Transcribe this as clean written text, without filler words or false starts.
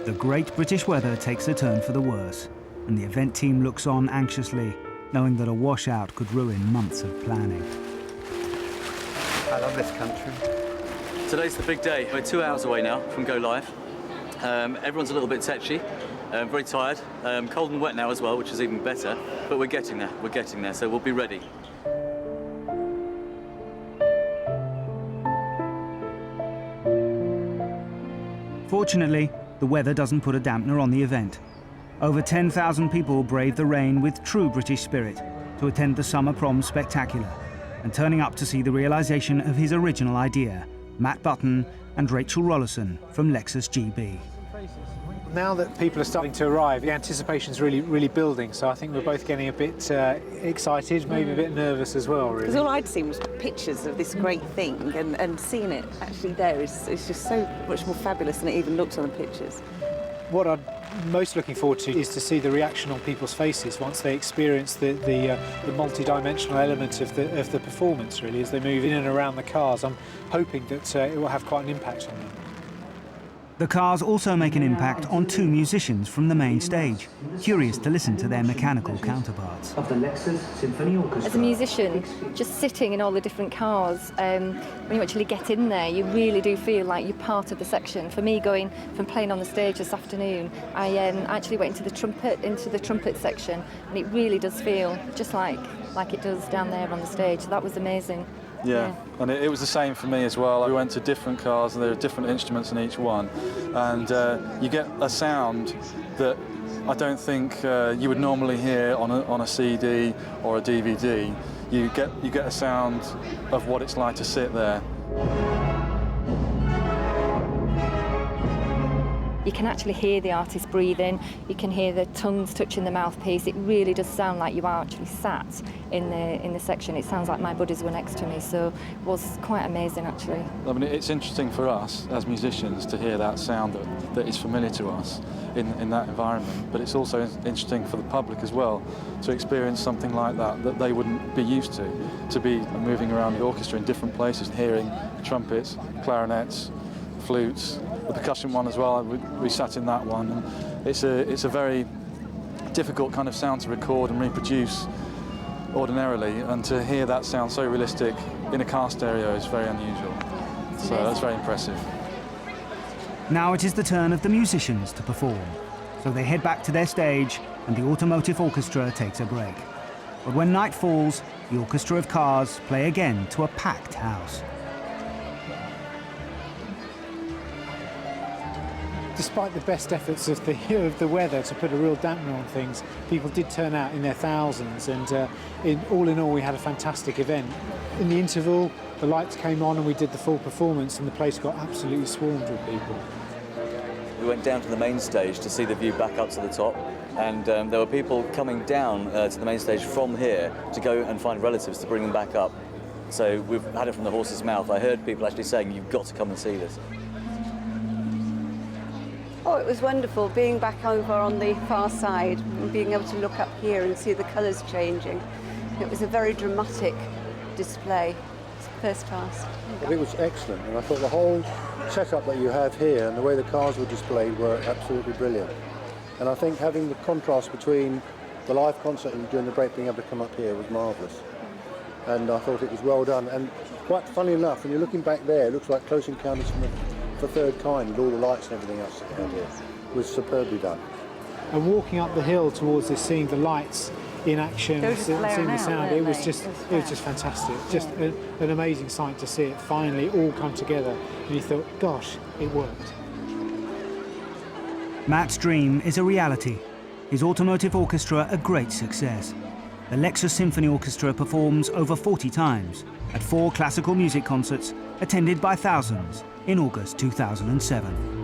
The great British weather takes a turn for the worse, and the event team looks on anxiously, knowing that a washout could ruin months of planning. I love this country. Today's the big day. We're 2 hours away now from go live. Everyone's a little bit tetchy, very tired, cold and wet now as well, which is even better, but we're getting there, so we'll be ready. Fortunately, the weather doesn't put a dampener on the event. Over 10,000 people braved the rain with true British spirit to attend the Summer Prom Spectacular, and turning up to see the realisation of his original idea, Matt Button and Rachel Rollerson from Lexus GB. Now that people are starting to arrive, the anticipation's really building, so I think we're both getting a bit excited, maybe a bit nervous as well, really. Because all I'd seen was pictures of this great thing, and seeing it actually there is just so much more fabulous than it even looks on the pictures. What I'm most looking forward to is to see the reaction on people's faces once they experience the multi-dimensional element of the performance, really, as they move in and around the cars. I'm hoping that it will have quite an impact on them. The cars also make an impact on two musicians from the main stage, curious to listen to their mechanical counterparts. Of the Lexus Symphony Orchestra. As a musician, just sitting in all the different cars, when you actually get in there, you really do feel like you're part of the section. For me, going from playing on the stage this afternoon, I actually went into the trumpet section, and it really does feel just like it does down there on the stage. So that was amazing. Yeah, and it was the same for me as well. We went to different cars and there are different instruments in each one, and you get a sound that I don't think you would normally hear on a CD or a DVD. You get a sound of what it's like to sit there. You can actually hear the artist breathing, you can hear the tongues touching the mouthpiece. It really does sound like you are actually sat in the section. It sounds like my buddies were next to me, so it was quite amazing actually. I mean, it's interesting for us as musicians to hear that sound that is familiar to us in that environment, but it's also interesting for the public as well to experience something like that they wouldn't be used to be moving around the orchestra in different places, hearing trumpets, clarinets, flutes, the percussion one as well. We sat in that one, and it's a very difficult kind of sound to record and reproduce ordinarily, and to hear that sound so realistic in a car stereo is very unusual. So that's very impressive. Now it is the turn of the musicians to perform, so they head back to their stage and the Automotive Orchestra takes a break. But when night falls, the Orchestra of Cars play again to a packed house. Despite the best efforts of the weather to put a real dampener on things, people did turn out in their thousands, and all in all we had a fantastic event. In the interval, the lights came on and we did the full performance, and the place got absolutely swarmed with people. We went down to the main stage to see the view back up to the top, and there were people coming down to the main stage from here to go and find relatives to bring them back up. So we've had it from the horse's mouth. I heard people actually saying, "You've got to come and see this." Oh, it was wonderful being back over on the far side and being able to look up here and see the colours changing. It was a very dramatic display. It's first class. Well, it was excellent, and I thought the whole setup that you have here and the way the cars were displayed were absolutely brilliant. And I think having the contrast between the live concert and during the break being able to come up here was marvellous. And I thought it was well done. And quite funny enough, when you're looking back there, it looks like Close Encounters from the Third Kind, with all the lights and everything else that they had here. It was superbly done. And walking up the hill towards this, seeing the lights in action, seeing the sound, it was just fantastic. Just an amazing sight to see it finally all come together, and you thought, gosh, it worked. Matt's dream is a reality. His Automotive Orchestra a great success. The Lexus Symphony Orchestra performs over 40 times at 4 classical music concerts attended by thousands in August 2007.